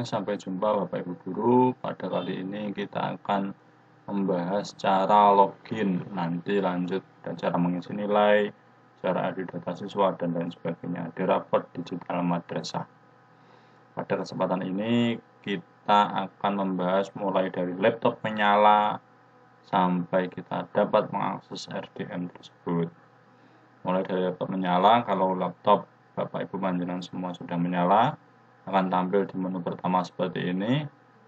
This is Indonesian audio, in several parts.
Sampai jumpa Bapak Ibu Guru. Pada kali ini kita akan membahas cara login, nanti lanjut dan cara mengisi nilai, cara edit data siswa, dan lain sebagainya di rapor digital madrasah. Pada kesempatan ini kita akan membahas mulai dari laptop menyala sampai kita dapat mengakses RDM tersebut. Mulai dari laptop menyala, kalau laptop Bapak Ibu panjenengan semua sudah menyala, akan tampil di menu pertama seperti ini.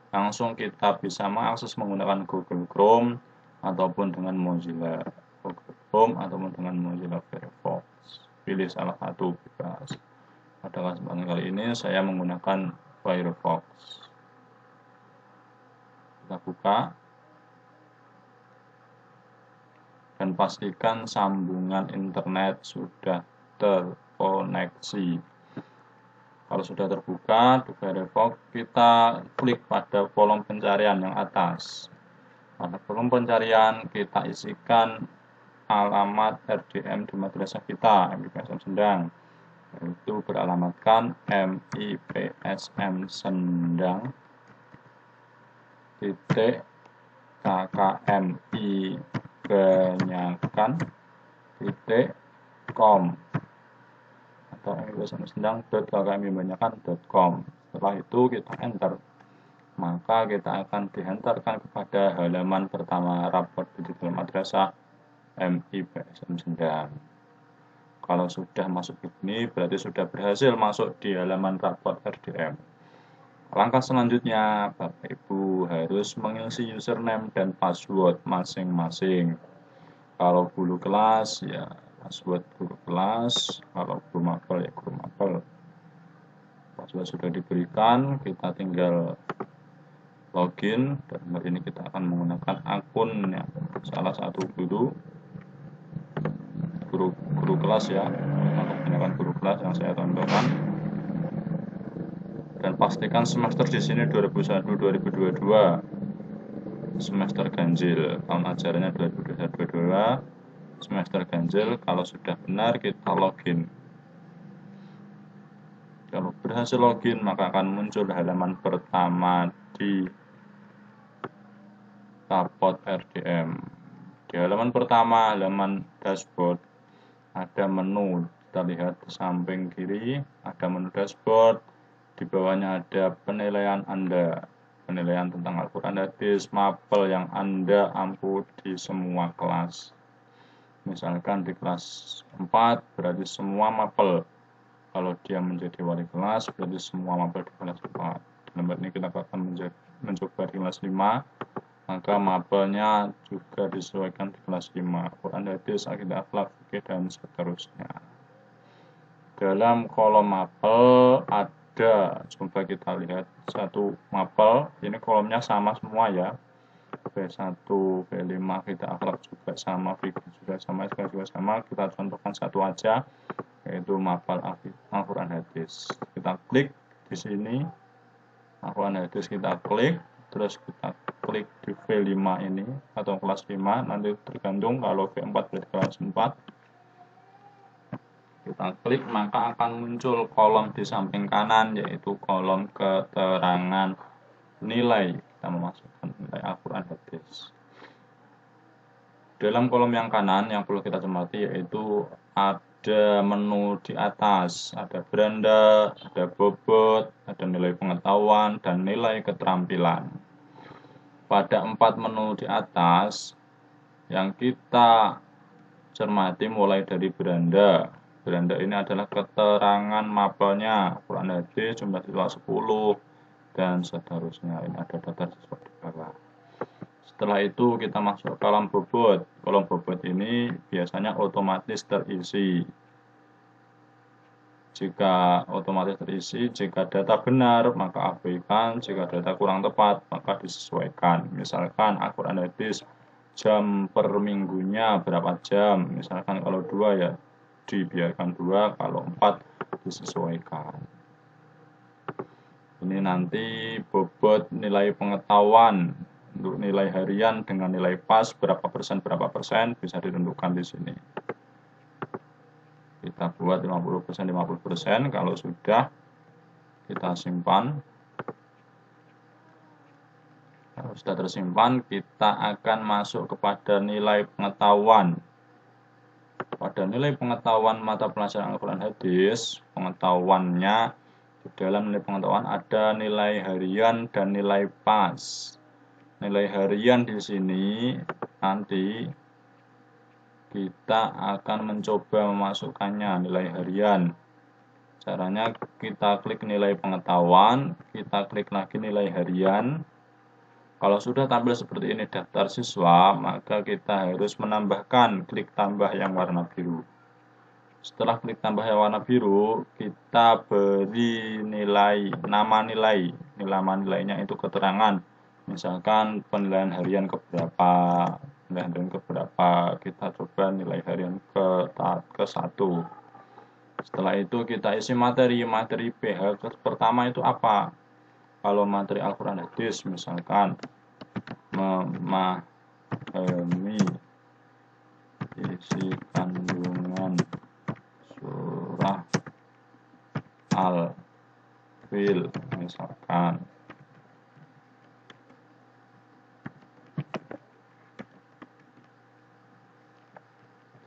Langsung kita bisa mengakses menggunakan Google Chrome ataupun dengan Mozilla Google Chrome ataupun dengan Mozilla Firefox. Pilih salah satu bebas. Pada kesempatan kali ini saya menggunakan Firefox. Kita buka dan pastikan sambungan internet sudah terkoneksi. Kalau sudah terbuka di Firefox, kita klik pada kolom pencarian yang atas. Pada kolom pencarian kita isikan alamat RDM di madrasah kita, MIPSM Sendang, yaitu beralamatkan MIPSM Sendang titik KKMI Banyakan titik com atau MIPSMSendang.kkmibanyakan.com. Setelah itu kita enter, maka kita akan dihantarkan kepada halaman pertama rapor digital madrasah MIPSM Sendang. Kalau sudah masuk begini, berarti sudah berhasil masuk di halaman rapor RDM. Langkah selanjutnya, Bapak Ibu harus mengisi username dan password masing-masing. Kalau guru kelas, ya password guru kelas. Kalau guru mapel, ya guru mapel. Password sudah diberikan, kita tinggal login. Dan hari ini kita akan menggunakan akunnya salah satu guru kelas ya. Untuk menggunakan guru kelas yang saya tontonkan. Dan pastikan semester di sini 2021-2022 semester ganjil, tahun ajarannya 2021-2022 semester ganjil. Kalau sudah benar kita login. Kalau berhasil login maka akan muncul halaman pertama di rapor RDM. Di halaman pertama, halaman dashboard, ada menu. Kita lihat di samping kiri ada menu dashboard. Di bawahnya ada penilaian Anda, penilaian tentang Al-Quran Hadis, mapel yang Anda ampu di semua kelas. Misalkan di kelas 4 berarti semua mapel. Kalau dia menjadi wali kelas berarti semua mapel di kelas 4. Dalam ini kita akan mencoba di kelas 5, maka mapelnya juga disesuaikan di kelas 5. Al-Quran Hadis, Akidah, Akhlak, Fikih, dan seterusnya. Dalam kolom mapel ada, coba kita lihat satu mapel, ini kolomnya sama semua ya, B1, B5, kita akhlak juga sama, fikih juga sama, SK juga sama. Kita contohkan satu aja, yaitu mapel Al-Quran Hadis. Kita klik di sini, Al-Quran Hadis kita klik, terus kita klik di V5 ini atau kelas 5, nanti tergantung, kalau V4 berarti kelas 4. Kita klik maka akan muncul kolom di samping kanan, yaitu kolom keterangan nilai. Kita memasukkan nilai Al-Quran Hadis. Dalam kolom yang kanan yang perlu kita cermati yaitu ada menu di atas, ada beranda, ada bobot, ada nilai pengetahuan, dan nilai keterampilan. Pada 4 menu di atas yang kita cermati mulai dari beranda. Beranda ini adalah keterangan mapelnya, Al-Quran Hadis, jumlah siswa 10, dan seterusnya. Ini ada data siswa di bawah. Setelah itu kita masuk ke kolom bobot. Kolom bobot ini biasanya otomatis terisi. Jika otomatis terisi, jika data benar maka abaikan, jika data kurang tepat maka disesuaikan. Misalkan Al-Quran Hadis jam per minggunya berapa jam, misalkan kalau 2 ya dibiarkan 2, kalau 4 disesuaikan. Ini nanti bobot nilai pengetahuan untuk nilai harian dengan nilai pas berapa persen bisa ditentukan di sini. Kita buat 50%, kalau sudah kita simpan. Kalau sudah tersimpan, kita akan masuk kepada nilai pengetahuan. Pada nilai pengetahuan mata pelajaran Al-Quran Hadis, pengetahuannya di dalam nilai pengetahuan ada nilai harian dan nilai pas. Nilai harian di sini nanti kita akan mencoba memasukkannya nilai harian. Caranya kita klik nilai pengetahuan, kita klik lagi nilai harian. Kalau sudah tampil seperti ini daftar siswa, maka kita harus menambahkan klik tambah yang warna biru. Setelah klik tambah yang warna biru, kita beri nilai, nama nilai. Nama nilainya itu keterangan. Misalkan penilaian harian keberapa, penilaian harian keberapa, kita coba nilai harian ke 1. Setelah itu kita isi materi PH pertama itu apa? Kalau materi Al-Quran Hadis misalkan memahami isi kandungan surah Al-Fil misalkan.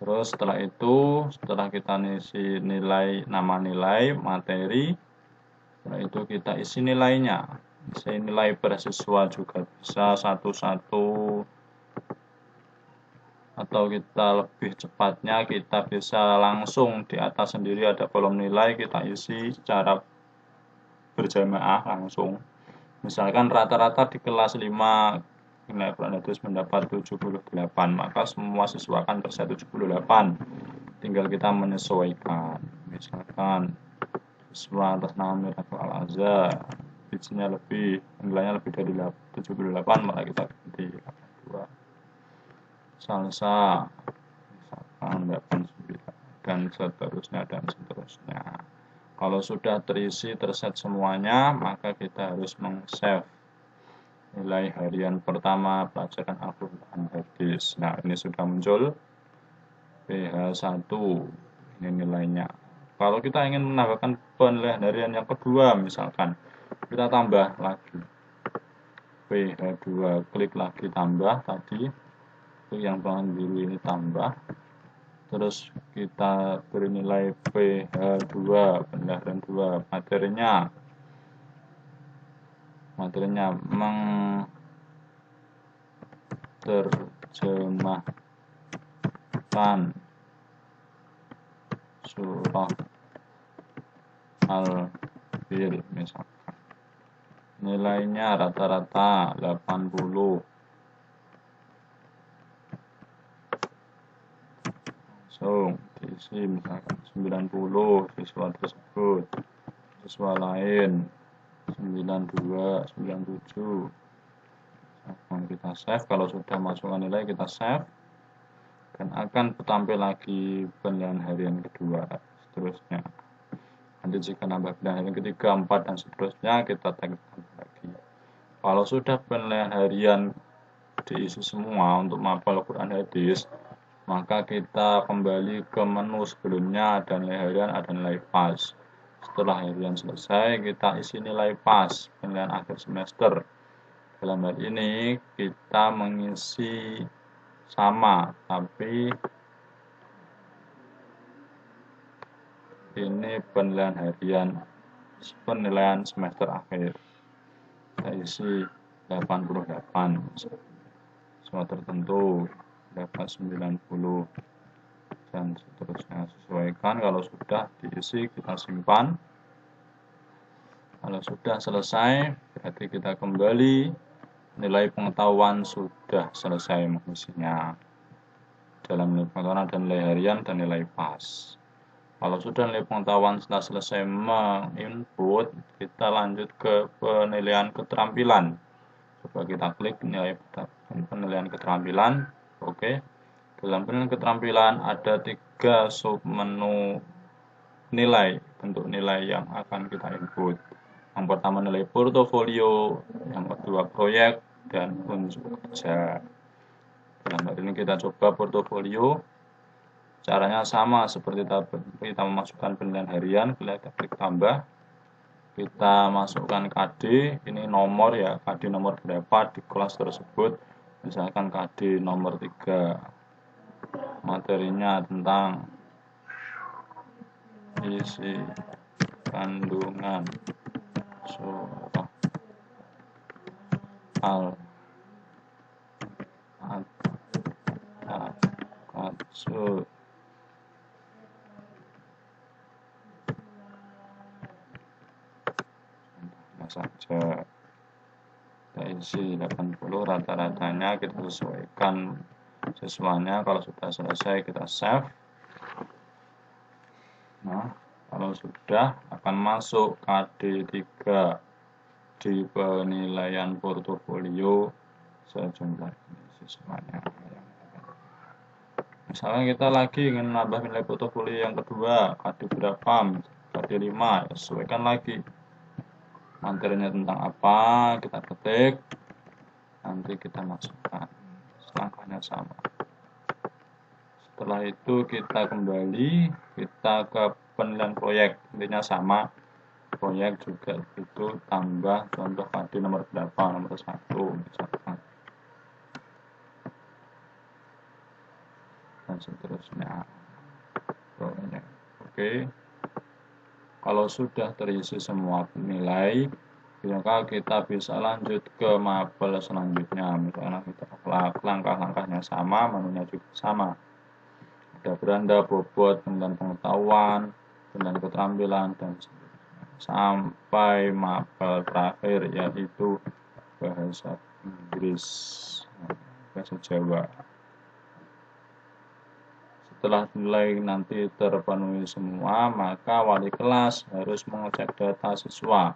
Terus setelah itu, setelah kita isi nilai, nama nilai, materi, setelah itu kita isi nilainya. Isi nilai per siswa juga bisa satu-satu, atau kita lebih cepatnya kita bisa langsung di atas sendiri ada kolom nilai, kita isi secara berjamaah langsung. Misalkan rata-rata di kelas 5 nilai Al-Quran Hadis mendapat 78, maka semua siswa akan terset 78. Tinggal kita menyesuaikan. Misalkan siswa atas nama Miratul Al-Azhar, bijinya nilainya lebih dari 78, maka kita ganti 2. Salsa misalkan 89 dan seterusnya. Kalau sudah terisi terset semuanya, maka kita harus meng-save nilai harian pertama pelajaran Al-Quran Hadis. Nah, ini sudah muncul PH1, ini nilainya. Kalau kita ingin menambahkan penilaian harian yang kedua, misalkan kita tambah lagi PH2, klik lagi tambah tadi, klik yang bagian biru ini tambah, terus kita beri nilai PH2, penilaian 2, materinya menerjemahkan surah Al-Fil misalkan. Nilainya rata-rata 80. Langsung diisi misalkan 90 siswa tersebut, siswa lain 92, 97. Akan kita save. Kalau sudah masukkan nilai kita save, dan akan tampil lagi penilaian harian kedua, seterusnya. Nanti jika nambah penilaian harian ketiga, 4 dan seterusnya, kita tambah lagi. Kalau sudah penilaian harian diisi semua untuk mapel Al-Quran Hadis, maka kita kembali ke menu sebelumnya, ada nilai harian, ada nilai pas. Setelah harian selesai, kita isi nilai pas, penilaian akhir semester. Dalam hal ini, kita mengisi sama, tapi ini penilaian harian, penilaian semester akhir. Kita isi 88, semua tertentu, dapat 90. Dan seterusnya, sesuaikan. Kalau sudah diisi kita simpan. Kalau sudah selesai berarti kita kembali, nilai pengetahuan sudah selesai mengisinya. Dalam nilai pengetahuan ada nilai harian dan nilai pas. Kalau sudah nilai pengetahuan setelah selesai menginput, kita lanjut ke penilaian keterampilan. Coba kita klik nilai penilaian keterampilan. Oke. Dalam penilaian keterampilan ada 3 submenu nilai, bentuk nilai yang akan kita input. Yang pertama nilai portofolio, yang kedua proyek, dan unjuk kerja. Dalam hal ini kita coba portofolio. Caranya sama seperti kita memasukkan penilaian harian, kita klik tambah, kita masukkan KD, ini nomor ya, KD nomor berapa di kelas tersebut, misalkan KD nomor 3, materinya tentang isi kandungan surah Al-Takatsur. Saja kita isi 80, rata-ratanya kita sesuaikan siswanya. Kalau sudah selesai kita save. Nah, kalau sudah akan masuk KD 3 di penilaian portofolio sejumlah ini siswanya. Misalnya kita lagi ingin menambah nilai portofolio yang kedua, KD berapa? KD 5, ya sesuaikan lagi. Materinya tentang apa, kita ketik, nanti kita masukkan, langkahnya sama. Setelah itu kita kembali, kita ke penilaian proyek, intinya sama, proyek juga itu tambah contoh KD nomor berapa, nomor 1 misalkan, dan seterusnya. Proyek. Oke. Kalau sudah terisi semua nilai, maka kita bisa lanjut ke mapel selanjutnya. Misalnya kita langkah-langkahnya sama, menunya juga sama. Ada beranda, bobot, penilaian pengetahuan, penilaian keterampilan, dan sampai mapel terakhir yaitu bahasa Inggris, bahasa Jawa. Setelah nilai nanti terpenuhi semua, maka wali kelas harus mengecek data siswa.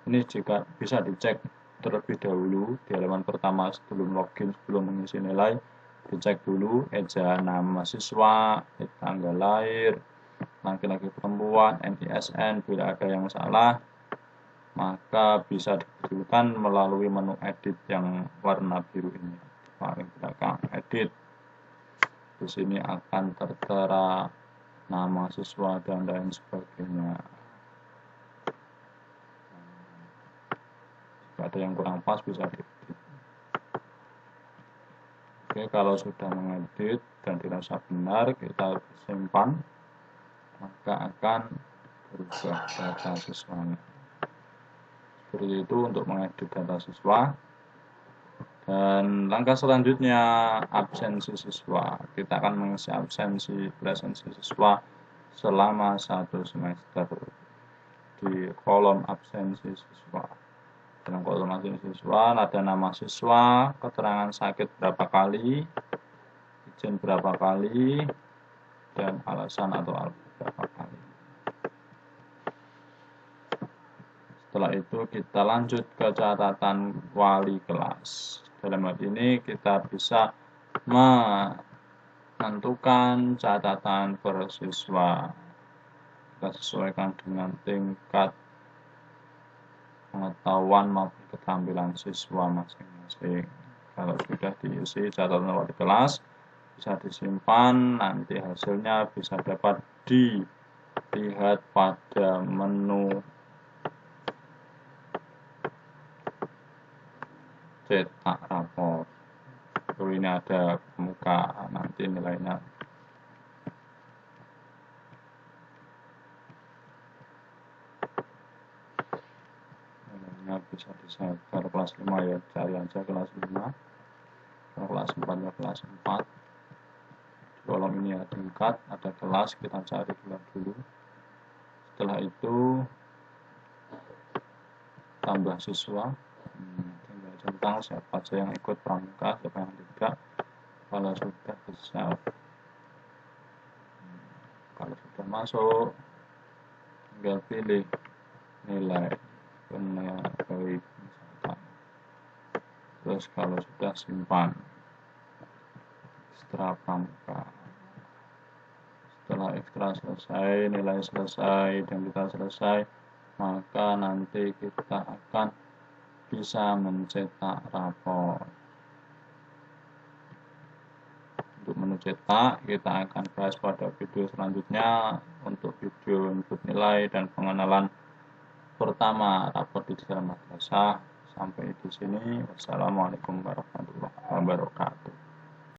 Ini jika bisa dicek terlebih dahulu di halaman pertama sebelum login, sebelum mengisi nilai, dicek dulu ejaan nama siswa, tanggal lahir, laki-laki perempuan, NISN. Bila ada yang salah, maka bisa dibetulkan melalui menu edit yang warna biru ini. Paling belakang edit. Di sini akan tertera nama siswa dan lain sebagainya. Jika ada yang kurang pas bisa diedit. Oke, kalau sudah mengedit dan dirasa benar, kita simpan, maka akan berubah data siswanya. Seperti itu untuk mengedit data siswa. Dan langkah selanjutnya absensi siswa. Kita akan mengisi absensi presensi siswa selama 1 semester di kolom absensi siswa. Dalam kolom absensi siswa ada nama siswa, keterangan sakit berapa kali, izin berapa kali, dan alasan atau alasan berapa kali. Setelah itu kita lanjut ke catatan wali kelas. Dalam hal ini kita bisa menentukan catatan per siswa. Kita sesuaikan dengan tingkat pengetahuan maupun keterampilan siswa masing-masing. Kalau sudah diisi catatan wali kelas, bisa disimpan, nanti hasilnya bisa dapat dilihat pada menu cetak rapor. Ini ada muka nanti nilainya. Nilainya bisa disebar kelas 5 ya, cari aja kelas 5. Kalau kelas 4 ya kelas 4. Di kolom ini ada tingkat, ada kelas, kita cari dulu. Setelah itu tambah siswa. Tentang siapa saja yang ikut pramuka, siapa yang tidak. Kalau sudah bisa, kalau sudah masuk, tinggal pilih nilai baik misalkan. Terus kalau sudah simpan ekstra pramuka. Setelah ekstra selesai, nilai selesai, dan kita selesai, maka nanti kita akan bisa mencetak rapor. Untuk mencetak, kita akan bahas pada video selanjutnya untuk video input nilai dan pengenalan pertama rapor di dalam madrasah sampai di sini. Wassalamualaikum warahmatullahi wabarakatuh.